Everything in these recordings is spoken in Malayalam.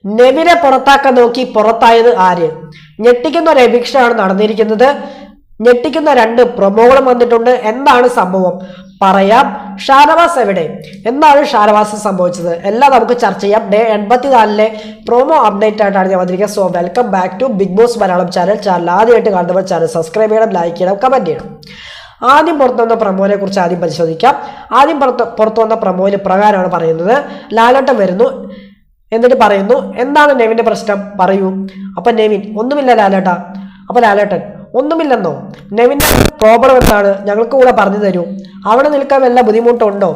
നെവിനെ പുറത്താക്കാൻ നോക്കി പുറത്തായത് ആര്? ഞെട്ടിക്കുന്ന ഒരു എവിക്ഷനാണ് നടന്നിരിക്കുന്നത്. ഞെട്ടിക്കുന്ന 2 പ്രൊമോകളും വന്നിട്ടുണ്ട്. എന്താണ് സംഭവം പറയാം. ഷാനവാസ് എവിടെ? എന്താണ് ഷാനവാസ് സംഭവിച്ചത്? എല്ലാം നമുക്ക് ചർച്ച ചെയ്യാം. ഡേ 84 പ്രൊമോ അപ്ഡേറ്റ് ആയിട്ടാണ് ഞാൻ വന്നിരിക്കുന്നത്. So welcome back to Bigg Boss Malayalam channel. ആദ്യമായിട്ട് കാണുന്നവർ ചാനൽ സബ്സ്ക്രൈബ് ചെയ്യണം, ലൈക്ക് ചെയ്യണം, കമന്റ് ചെയ്യണം. ആദ്യം പുറത്തു വന്ന പ്രമോനെ കുറിച്ച് ആദ്യം പരിശോധിക്കാം. ആദ്യം പുറത്തു വന്ന പ്രമോയിൽ പ്രകാരമാണ് പറയുന്നത്. ലാലേട്ടൻ വരുന്നു, എന്നിട്ട് പറയുന്നു എന്താണ് നെവിന്റെ പ്രശ്നം പറയൂ. അപ്പൊ നെവിൻ ഒന്നുമില്ല ലാലേട്ട. അപ്പൊ ലാലേട്ടൻ ഒന്നുമില്ലെന്നോ? നെവിന്റെ പ്രോബ്ലം എന്താണ് ഞങ്ങൾക്ക് കൂടെ പറഞ്ഞു തരൂ. അവിടെ നിൽക്കാൻ വല്ല ബുദ്ധിമുട്ടുണ്ടോ?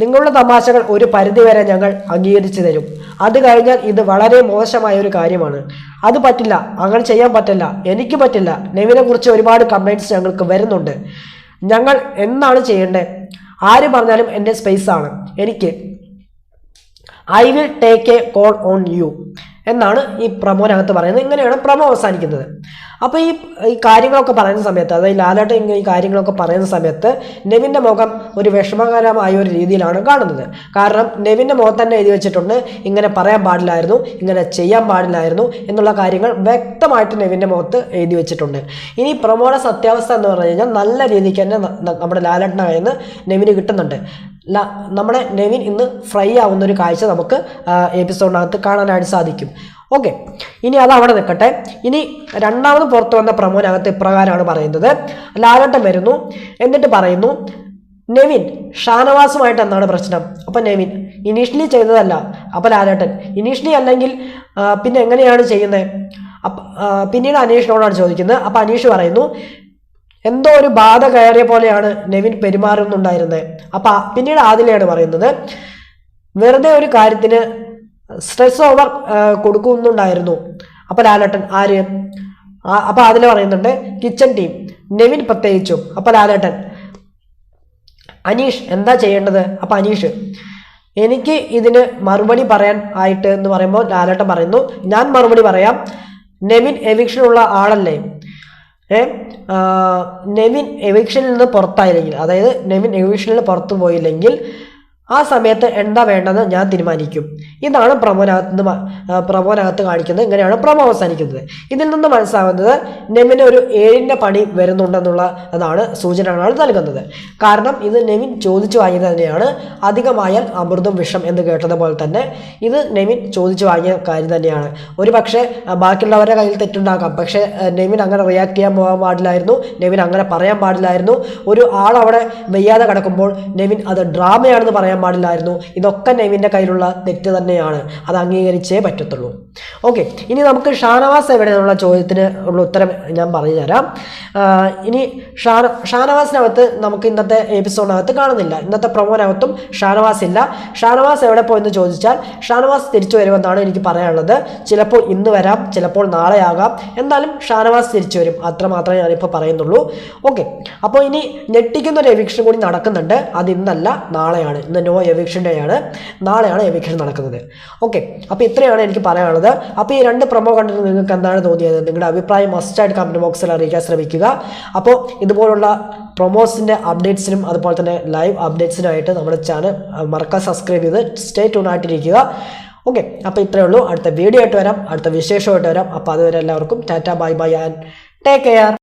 നിങ്ങളുടെ തമാശകൾ ഒരു പരിധിവരെ ഞങ്ങൾ അംഗീകരിച്ചു തരും. അത് കഴിഞ്ഞാൽ ഇത് വളരെ മോശമായ ഒരു കാര്യമാണ്. അത് പറ്റില്ല, അങ്ങനെ ചെയ്യാൻ പറ്റില്ല, എനിക്ക് പറ്റില്ല. നെവിനെ കുറിച്ച് ഒരുപാട് കംപ്ലൈൻറ്റ്സ് ഞങ്ങൾക്ക് വരുന്നുണ്ട്. ഞങ്ങൾ എന്താണ് ചെയ്യേണ്ടത്? ആര് പറഞ്ഞാലും എൻ്റെ സ്പേസ് ആണ് എനിക്ക്. I will take A call on you എന്നാണ് ഈ പ്രമോനകത്ത് പറയുന്നത്. ഇങ്ങനെയാണ് പ്രമോ അവസാനിക്കുന്നത്. അപ്പോൾ ഈ കാര്യങ്ങളൊക്കെ പറയുന്ന സമയത്ത്, അതായത് ലാലേട്ടൻ ഈ കാര്യങ്ങളൊക്കെ പറയുന്ന സമയത്ത് നെവിൻ്റെ മുഖം ഒരു വിഷമകരമായ ഒരു രീതിയിലാണ് കാണുന്നത്. കാരണം നെവിൻ്റെ മുഖത്ത് തന്നെ എഴുതി വെച്ചിട്ടുണ്ട് ഇങ്ങനെ പറയാൻ പാടില്ലായിരുന്നു, ഇങ്ങനെ ചെയ്യാൻ പാടില്ലായിരുന്നു എന്നുള്ള കാര്യങ്ങൾ വ്യക്തമായിട്ട് നെവിൻ്റെ മുഖത്ത് എഴുതി വെച്ചിട്ടുണ്ട്. ഇനി പ്രമോയുടെ സത്യാവസ്ഥ എന്ന് പറഞ്ഞു കഴിഞ്ഞാൽ നല്ല രീതിക്ക് തന്നെ നമ്മുടെ ലാലേട്ടൻ്റെ കയ്യിൽ നിന്ന് നെവിന് കിട്ടുന്നുണ്ട്. നമ്മുടെ നെവിൻ ഇന്ന് ഫ്രൈ ആവുന്ന ഒരു കാഴ്ച നമുക്ക് എപ്പിസോഡിനകത്ത് കാണാനായിട്ട് സാധിക്കും. ഓക്കെ, ഇനി അത് അവിടെ നിൽക്കട്ടെ. ഇനി രണ്ടാമത് പുറത്തു വന്ന പ്രമോനകത്ത് ഇപ്രകാരമാണ് പറയുന്നത്. ലാലേട്ടൻ വരുന്നു, എന്നിട്ട് പറയുന്നു നെവിൻ ഷാനവാസുമായിട്ട് എന്താണ് പ്രശ്നം? അപ്പം നെവിൻ ഇനീഷ്യലി ചെയ്തതല്ല. അപ്പം ലാലേട്ടൻ ഇനീഷ്യലി അല്ലെങ്കിൽ പിന്നെ എങ്ങനെയാണ് ചെയ്യുന്നത്? പിന്നീട് അനീഷിനോടാണ് ചോദിക്കുന്നത്. അപ്പം അനീഷ് പറയുന്നു എന്തോ ഒരു ബാധ കയറിയ പോലെയാണ് നെവിൻ പെരുമാറുന്നുണ്ടായിരുന്നത്. അപ്പം പിന്നീട് ആദിലയാണ് പറയുന്നത് വെറുതെ ഒരു കാര്യത്തിന് സ്ട്രെസ് ഓവർ കൊടുക്കുന്നുണ്ടായിരുന്നു. അപ്പം ലാലേട്ടൻ ആര്? അപ്പം അതിൽ പറയുന്നുണ്ട് കിച്ചൺ ടീം, നെവിൻ പ്രത്യേകിച്ചും. അപ്പം ലാലേട്ടൻ അനീഷ് എന്താ ചെയ്യേണ്ടത്? അപ്പം അനീഷ് എനിക്ക് ഇതിന് മറുപടി പറയാൻ ആയിട്ട് എന്ന് പറയുമ്പോൾ ലാലേട്ടൻ പറയുന്നു ഞാൻ മറുപടി പറയാം. നെവിൻ എവിക്ഷനുള്ള ആളല്ലേ? നെവിൻ എവിക്ഷനിൽ നിന്ന് പുറത്തായില്ലെങ്കിൽ, അതായത് നെവിൻ എവിക്ഷനിൽ പുറത്തു പോയില്ലെങ്കിൽ ആ സമയത്ത് എന്താ വേണ്ടതെന്ന് ഞാൻ തീരുമാനിക്കും. ഇതാണ് പ്രമോനകത്ത് കാണിക്കുന്നത്. ഇങ്ങനെയാണ് പ്രമോ അവസാനിക്കുന്നത്. ഇതിൽ നിന്ന് മനസ്സിലാവുന്നത് നെവിന് ഒരു 7ന്റെ പണി വരുന്നുണ്ടെന്നുള്ളതാണ് സൂചനകളാണ് നൽകുന്നത്. കാരണം ഇത് നെവിൻ ചോദിച്ചു വാങ്ങിയത് തന്നെയാണ്. അധികമായാൽ അമൃതും വിഷം എന്ന് കേട്ടതുപോലെ തന്നെ ഇത് നെവിൻ ചോദിച്ചു വാങ്ങിയ കാര്യം തന്നെയാണ്. ഒരു പക്ഷേ ബാക്കിയുള്ളവരുടെ കയ്യിൽ തെറ്റുണ്ടാക്കാം, പക്ഷേ നെവിൻ അങ്ങനെ റിയാക്ട് ചെയ്യാൻ പോകാൻ പാടില്ലായിരുന്നു. നെവിൻ അങ്ങനെ പറയാൻ പാടില്ലായിരുന്നു. ഒരു ആളവിടെ വയ്യാതെ കിടക്കുമ്പോൾ നെവിൻ അത് ഡ്രാമയാണെന്ന് പറയാൻ പാടില്ലായിരുന്നു. ഇതൊക്കെ നെവിൻ്റെ കയ്യിലുള്ള തെറ്റ് തന്നെയാണ്. അത് അംഗീകരിച്ചേ പറ്റത്തുള്ളൂ. ഓക്കെ, ഇനി നമുക്ക് ഷാനവാസ് എവിടെ എന്നുള്ള ചോദ്യത്തിന് ഉള്ള ഉത്തരം ഞാൻ പറഞ്ഞു തരാം. ഇനി ഷാനവാസിനകത്ത് നമുക്ക് ഇന്നത്തെ എപ്പിസോഡിനകത്ത് കാണുന്നില്ല. ഇന്നത്തെ പ്രൊമോനകത്തും ഷാനവാസ് ഇല്ല. ഷാനവാസ് എവിടെ പോയെന്ന് ചോദിച്ചാൽ ഷാനവാസ് തിരിച്ചു വരുമെന്നാണ് എനിക്ക് പറയാനുള്ളത്. ചിലപ്പോൾ ഇന്ന് വരാം, ചിലപ്പോൾ നാളെ ആകാം. എന്നാലും ഷാനവാസ് തിരിച്ചു വരും, അത്രമാത്രമേ ഞാനിപ്പോൾ പറയുന്നുള്ളൂ. ഓക്കെ, അപ്പോൾ ഇനി ഞെട്ടിക്കുന്ന ഒരു എവിക്ഷൻ കൂടി നടക്കുന്നുണ്ട്. അത് ഇന്നല്ല, നാളെയാണ്. ഇന്ന് നോ എവിക്ഷൻ ഡേ ആണ്, നാളെയാണ് എവിക്ഷൻ നടക്കുന്നത്. ഓക്കെ, അപ്പോൾ ഇത്രയാണ് എനിക്ക് പറയാനുള്ളത്. അപ്പോൾ ഈ 2 പ്രൊമോ കണ്ടിട്ട് നിങ്ങൾക്ക് എന്താണ് തോന്നിയത്? നിങ്ങളുടെ അഭിപ്രായം മസ്റ്റായിട്ട് കമൻറ്റ് ബോക്സിൽ അറിയിക്കാൻ ശ്രമിക്കുക. അപ്പോൾ ഇതുപോലുള്ള പ്രൊമോസിൻ്റെ അപ്ഡേറ്റ്സിനും അതുപോലെ തന്നെ ലൈവ് അപ്ഡേറ്റ്സിനായിട്ട് നമ്മുടെ ചാനൽ മറക്കാതെ സബ്സ്ക്രൈബ് ചെയ്ത് സ്റ്റേ ട്യൂൺ ആയിട്ടിരിക്കുക. ഓക്കെ, അപ്പോൾ ഇത്രയേ ഉള്ളൂ. അടുത്ത വീഡിയോ ആയിട്ട് വരാം, അടുത്ത വിശേഷമായിട്ട് വരാം. അപ്പോൾ അതുവരെ എല്ലാവർക്കും Tata, bye bye and take care.